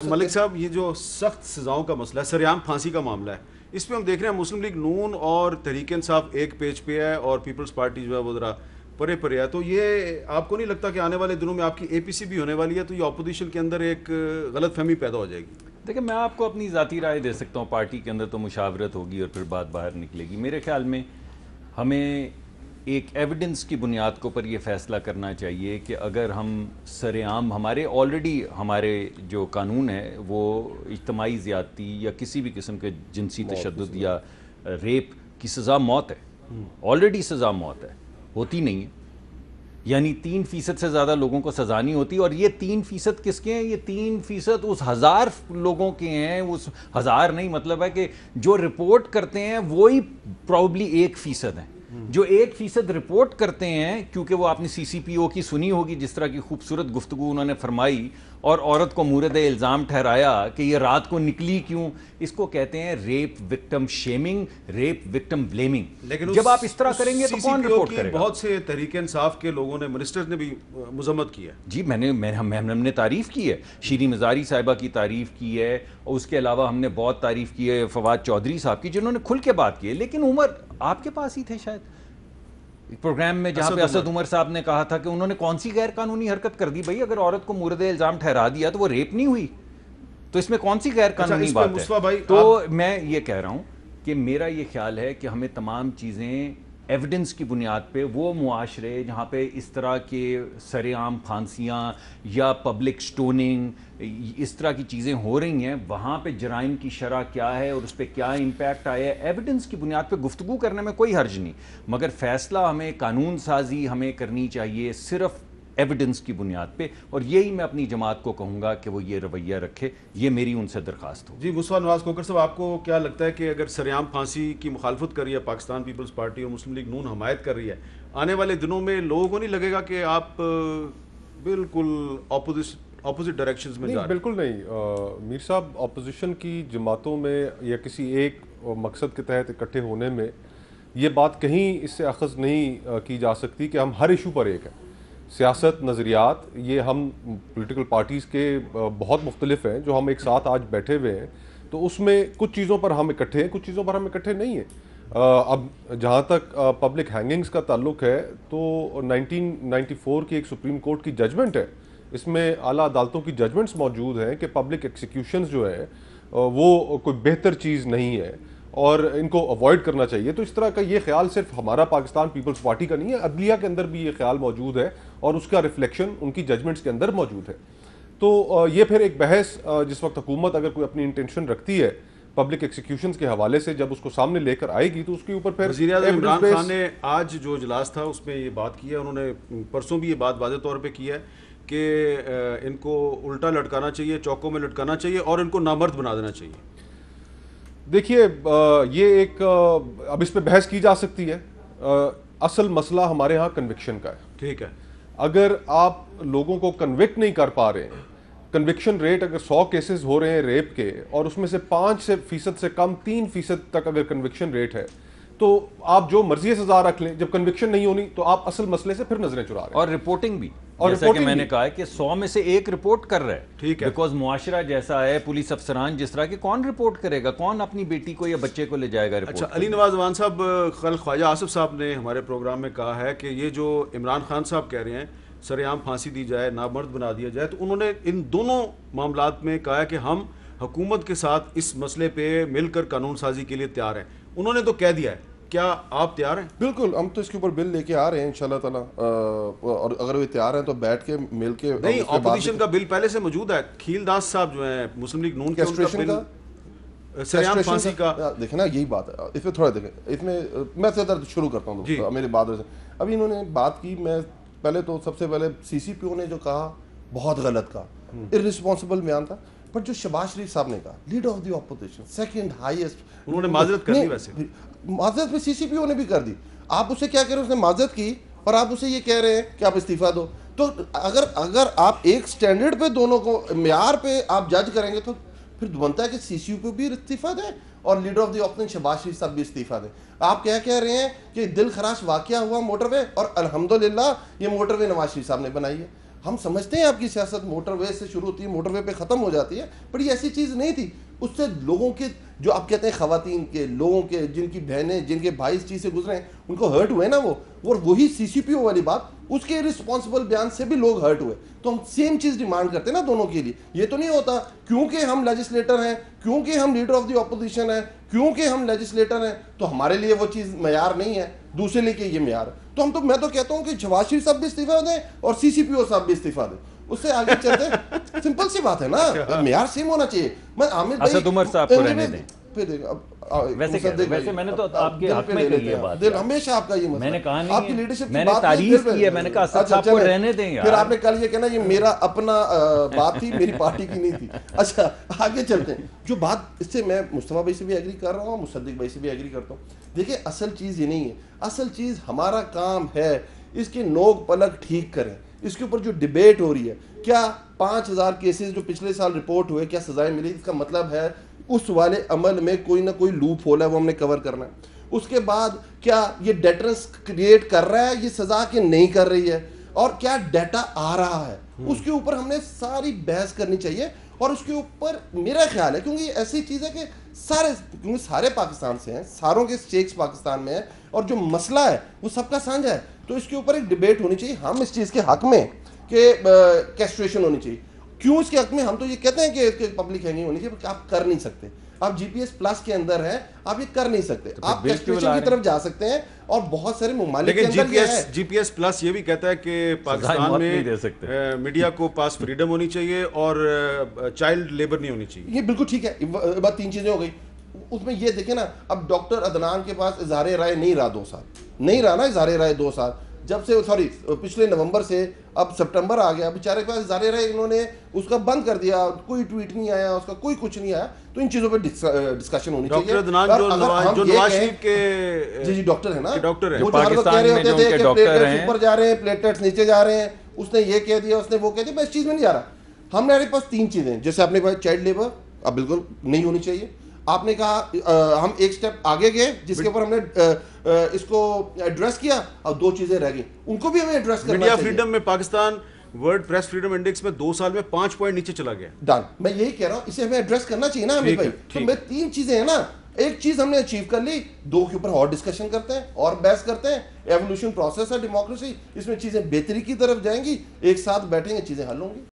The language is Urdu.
ملک صاحب یہ جو سخت سزاؤں کا مسئلہ ہے، سریعام پھانسی کا معاملہ ہے، اس پہ ہم دیکھ رہے ہیں مسلم لیگ نون اور تحریک انصاف ایک پیج پہ ہے اور پیپلز پارٹی جو ہے وہ ذرا پرے پرے ہے. تو یہ آپ کو نہیں لگتا کہ آنے والے دنوں میں آپ کی اے پی سی بھی ہونے والی ہے تو یہ اپوزیشن کے اندر ایک غلط فہمی پیدا ہو جائے گی؟ دیکھیں، میں آپ کو اپنی ذاتی رائے دے سکتا ہوں. پارٹی کے اندر تو مشاورت ہوگی اور پھر بات باہر نکلے گی. میرے خیال میں ہمیں ایک ایویڈنس کی بنیاد کے اوپر یہ فیصلہ کرنا چاہیے کہ اگر ہم سرعام ہمارے جو قانون ہے وہ اجتماعی زیادتی یا کسی بھی قسم کے جنسی تشدد یا ریپ کی سزا موت ہے. آلریڈی سزا موت ہے، ہوتی نہیں ہے. یعنی 3% سے زیادہ لوگوں کو سزا نہیں ہوتی. اور یہ 3% کس کے ہیں؟ یہ 3% اس 1000 لوگوں کے ہیں. اس 1000 نہیں، مطلب ہے کہ جو رپورٹ کرتے ہیں وہی پروبلی 1% ہیں. جو 1% رپورٹ کرتے ہیں، کیونکہ وہ آپ نے سی سی پی او کی سنی ہوگی جس طرح کی خوبصورت گفتگو انہوں نے فرمائی اور عورت کو مورد الزام ٹھہرایا کہ یہ رات کو نکلی کیوں. اس کو کہتے ہیں rape victim shaming, rape victim blaming. لیکن جب آپ اس طرح کریں گے تو کون رپورٹ کرے گا؟ بہت سے تحریک انصاف کے لوگوں نے، منسٹر نے بھی مذمت کی ہے. جی، ہم نے تعریف کی ہے. شیریں مزاری صاحبہ کی تعریف کی ہے، اور اس کے علاوہ ہم نے بہت تعریف کی ہے فواد چودھری صاحب کی، جنہوں نے کھل کے بات کی ہے. لیکن عمر آپ کے پاس ہی تھے شاید پروگرام میں، جہاں پہ اسد عمر صاحب نے کہا تھا کہ انہوں نے کون سی غیر قانونی حرکت کر دی. بھائی اگر عورت کو مورد الزام ٹھہرا دیا تو وہ ریپ نہیں ہوئی، تو اس میں کون سی غیر قانونی بات ہے؟ تو میں یہ کہہ رہا ہوں کہ میرا یہ خیال ہے کہ ہمیں تمام چیزیں ایویڈنس کی بنیاد پہ، وہ معاشرے جہاں پہ اس طرح کے سرعام پھانسیاں یا پبلک سٹوننگ اس طرح کی چیزیں ہو رہی ہیں، وہاں پہ جرائم کی شرح کیا ہے اور اس پہ کیا امپیکٹ آیا ہے، ایویڈنس کی بنیاد پہ گفتگو کرنے میں کوئی حرج نہیں. مگر فیصلہ ہمیں، قانون سازی ہمیں کرنی چاہیے صرف ایویڈنس کی بنیاد پہ. اور یہی میں اپنی جماعت کو کہوں گا کہ وہ یہ رویہ رکھے. یہ میری ان سے درخواست ہو. جی، مصطفیٰ نواز کھوکھر صاحب، آپ کو کیا لگتا ہے کہ اگر سریعام پھانسی کی مخالفت کر رہی ہے پاکستان پیپلز پارٹی اور مسلم لیگ نون حمایت کر رہی ہے، آنے والے دنوں میں لوگوں کو نہیں لگے گا کہ آپ بالکل اپوزٹ ڈائریکشنز میں جا رہے ہیں؟ بالکل نہیں میر صاحب. اپوزیشن کی جماعتوں میں یا کسی ایک مقصد کے تحت اکٹھے ہونے میں یہ بات کہیں اس سے اخذ نہیں کی جا سکتی کہ ہم ہر ایشو پر ایک ہیں. سیاست، نظریات، یہ ہم پولیٹیکل پارٹیز کے بہت مختلف ہیں جو ہم ایک ساتھ آج بیٹھے ہوئے ہیں. تو اس میں کچھ چیزوں پر ہم اکٹھے ہیں، کچھ چیزوں پر ہم اکٹھے نہیں ہیں. اب جہاں تک پبلک ہینگنگز کا تعلق ہے تو 1994 کی ایک سپریم کورٹ کی ججمنٹ ہے، اس میں اعلیٰ عدالتوں کی ججمنٹس موجود ہیں کہ پبلک ایکسیکیوشنز جو ہے وہ کوئی بہتر چیز نہیں ہے اور ان کو اوائڈ کرنا چاہیے. تو اس طرح کا یہ خیال صرف ہمارا پاکستان پیپلز پارٹی کا نہیں ہے، عدلیہ کے اندر بھی یہ خیال موجود ہے اور اس کا ریفلیکشن ان کی ججمنٹس کے اندر موجود ہے. تو یہ پھر ایک بحث جس وقت حکومت اگر کوئی اپنی انٹینشن رکھتی ہے پبلک ایکسیکیوشنز کے حوالے سے، جب اس کو سامنے لے کر آئے گی تو اس کے اوپر پھر وزیر اعظم عمران خان نے آج جو اجلاس تھا اس میں یہ بات کی ہے. انہوں نے پرسوں بھی یہ بات واضح طور پہ کی ہے کہ ان کو الٹا لٹکانا چاہیے، چوکوں میں لٹکانا چاہیے اور ان کو نامرد بنا دینا چاہیے. دیکھیے، یہ ایک اب اس پہ بحث کی جا سکتی ہے. اصل مسئلہ ہمارے ہاں کنوکشن کا ہے. ٹھیک ہے، اگر آپ لوگوں کو کنوکٹ نہیں کر پا رہے ہیں، کنوکشن ریٹ اگر 100 کیسز ہو رہے ہیں ریپ کے اور اس میں سے 5% سے کم 3% تک اگر کنوکشن ریٹ ہے، تو آپ جو مرضی سزا رکھ لیں، جب کنوکشن نہیں ہونی تو آپ اصل مسئلے سے پھر نظریں چرا رہے ہیں. اور رپورٹنگ بھی، جیسا کہ میں نے کہا ہے کہ 100 میں سے 1 رپورٹ کر رہا ہے. ٹھیک ہے، بیکاز معاشرہ جیسا ہے، پولیس افسران جس طرح کے، کون رپورٹ کرے گا؟ کون اپنی بیٹی کو یا بچے کو لے جائے گا رپورٹ؟ اچھا، علی نواز وان صاحب، کل خواجہ آصف صاحب نے ہمارے پروگرام میں کہا ہے کہ یہ جو عمران خان صاحب کہہ رہے ہیں سرعام پھانسی دی جائے، نامرد بنا دیا جائے، تو انہوں نے ان دونوں معاملات میں کہا ہے کہ ہم حکومت کے ساتھ اس مسئلے پہ مل کر قانون سازی کے لیے تیار ہیں. انہوں نے تو کہہ دیا ہے، کیا آپ تیار ہیں؟ بالکل، ہم تو اس کے اوپر بل لے کے آ رہے ہیں انشاءاللہ تعالیٰ، اور اگر وہ تیار ہیں تو بیٹھ کے مل کے. نہیں، اپوزیشن کا بل پہلے سے موجود ہے. کھیل داس صاحب جو ہیں مسلم لیگ نون کے، سریعام پھانسی کا، دیکھیں نا یہی بات ہے. اس میں تھوڑا دیکھیں، اس میں میں شروع کرتا ہوں میری بات سے. ابھی انہوں نے بات کی، میں پہلے تو سب سے پہلے سی سی پی او نے جو کہا بہت غلط کہا، ارریسپانسبل بیان تھا. پر جو شہباز شریف صاحب نے کہا، leader of the opposition, second highest, انہوں نے معذرت کر دی. ویسے معذرت بھی سی سی پی او نے بھی کر دی. آپ اسے کیا کہہ رہے ہیں؟ اس نے معذرت کی اور آپ اسے یہ کہہ رہے ہیں کہ آپ استعفیٰ دو. تو اگر آپ ایک سٹینڈرڈ پہ دونوں کو معیار پہ آپ جج کریں گے تو پھر بنتا ہے کہ سی سی پی او بھی استعفیٰ دیں اور leader of the opposition Shahbaz Sharif صاحب بھی استعفیٰ دیں. آپ کیا کہہ رہے ہیں کہ دل خراش واقعہ ہوا موٹر وے، اور الحمدللہ یہ موٹر وے نواز شریف صاحب نے بنائی ہے. ہم سمجھتے ہیں آپ کی سیاست موٹر وے سے شروع ہوتی ہے, موٹر وے پہ ختم ہو جاتی ہے, پر یہ ایسی چیز نہیں تھی. اس سے لوگوں کے جو آپ کہتے ہیں خواتین کے, لوگوں کے جن کی بہنیں, جن کے بھائی اس چیز سے گزرے ہیں, ان کو ہرٹ ہوئے نا وہ, اور وہی سی سی پی او والی بات, اس کے رسپانسبل بیان سے بھی لوگ ہرٹ ہوئے. تو ہم سیم چیز ڈیمانڈ کرتے ہیں نا دونوں کے لیے. یہ تو نہیں ہوتا کیونکہ ہم لیجسلیٹر ہیں, کیونکہ ہم لیڈر آف دی اپوزیشن ہیں, کیونکہ ہم لیجسلیٹر ہیں تو ہمارے لیے وہ چیز معیار نہیں ہے, دوسرے لیے کہ یہ معیار ہے. تو میں تو کہتا ہوں کہ شہباز شریف صاحب بھی استعفیٰ دیں اور سی سی پی او صاحب بھی استعفیٰ دیں, اس سے آگے چلتے ہیں. سمپل سی بات ہے نا, معیار سیم ہونا چاہیے. میں عامر اسد عمر صاحب کو رہنے دیں. ویسے میں نے تو آپ کے حق میں کہی ہے بات, ہمیشہ آپ کا یہ مسئلہ, میں نے کہا آپ کی نہیں لیڈرشپ میں نے تعریف کی ہے, میں نے کہا اسد صاحب کو رہنے دیں یار. پھر آپ نے کل یہ کہنا یہ میرا اپنا بات تھی, میری پارٹی کی نہیں تھی. اچھا آگے چلتے ہیں. جو بات اس سے میں مصطفیٰ بھائی سے بھی ایگری کر رہا ہوں, مصدق بھائی سے بھی ایگری کرتا ہوں. دیکھیں اصل چیز یہ نہیں ہے, اصل چیز ہمارا کام ہے اس کے نوک پلک ٹھیک کریں. اس کے اوپر جو ڈیبیٹ ہو رہی ہے, کیا 5000 کیسز جو پچھلے سال رپورٹ ہوئے کیا سزائیں ملی, اس کا مطلب ہے اس والے عمل میں کوئی نہ کوئی لوپ ہول ہے, وہ ہم نے کور کرنا ہے. اس کے بعد کیا یہ ڈیٹرنس کریٹ کر رہا ہے یہ سزا کہ نہیں کر رہی ہے, اور کیا ڈیٹا آ رہا ہے, اس کے اوپر ہم نے ساری بحث کرنی چاہیے. اور اس کے اوپر میرا خیال ہے, کیونکہ یہ ایسی چیز ہے کہ کیونکہ سارے پاکستان سے ہیں, ساروں کے سٹیکس پاکستان میں ہیں, اور جو مسئلہ ہے وہ سب کا سانجھا ہے, تو اس کے اوپر ایک ڈیبیٹ ہونی چاہیے. ہم اس چیز کے حق میں کہ کیسٹریشن ہونی چاہیے. کیوں اس کے حق میں؟ ہم تو یہ کہتے ہیں کہ پبلک ہینگنگ ہونی چاہیے, آپ کر نہیں سکتے. آپ جی پی ایس پلس کے اندر ہیں, آپ یہ کر نہیں سکتے. آپ کیسٹریشن کی طرف جا سکتے ہیں, اور بہت سارے ممالک کے اندر یہ ہے. جی پی ایس پلس یہ بھی کہتا ہے کہ پاکستان میں میڈیا کو پاس فریڈم ہونی چاہیے اور چائلڈ لیبر نہیں ہونی چاہیے. یہ بالکل ٹھیک ہے, بات 3 چیزیں ہو گئی. اس میں یہ دیکھیں نا, اب ڈاکٹر عدنان کے پاس اظہار رائے نہیں رہا 2 سال, نہیں رہا نا اظہار رائے 2 سال, جب سے پچھلے نومبر سے اب سپٹمبر آ گیا, بیچارے کے پاس اظہار رائے انہوں نے اس کا بند کر دیا, کوئی ٹویٹ نہیں آیا, اس کا کوئی کچھ نہیں آیا. تو ان چیزوں پہ ڈسکشن ہونی چاہیے. ڈاکٹر عدنان جو نواز شریف کے جی ڈاکٹر ہے نا, ڈاکٹر ہے, وہ کہہ رہے ہوتے تھے کہ پلیٹلیٹس اوپر جا رہے ہیں, پلیٹلیٹس نیچے جا رہے ہیں, اس نے یہ کہہ دیا, اس نے وہ کہہ دیا. میں اس چیز میں نہیں جا رہا. ہمارے پاس 3 چیزیں, جیسے آپ نے کہا چائلڈ لیبر اب بالکل نہیں ہونی چاہیے. آپ نے کہا ہم ایک سٹیپ آگے گئے جس کے اوپر ہم نے اس کو ایڈریس کیا, اب 2 چیزیں رہ گئی, ان کو بھی ہمیں ایڈریس کرنا میڈیا چاہیے. فریڈم میں Pakistan world press freedom index میں 2 سال میں 5 پوائنٹ نیچے چلا گیا. ڈن, میں یہی کہہ رہا ہوں, اسے ہمیں ایڈریس کرنا چاہیے نا ہمیں بھائی. تو میں 3 چیزیں ہیں نا, ایک چیز ہم نے اچیو کر لی, 2 کے اوپر اور ڈسکشن کرتے ہیں اور بحث کرتے ہیں. ایوولوشن پروسیس ہے ڈیموکریسی, اس میں چیزیں بہتری کی طرف جائیں گی, ایک ساتھ بیٹھیں گے چیزیں حل ہوں گی.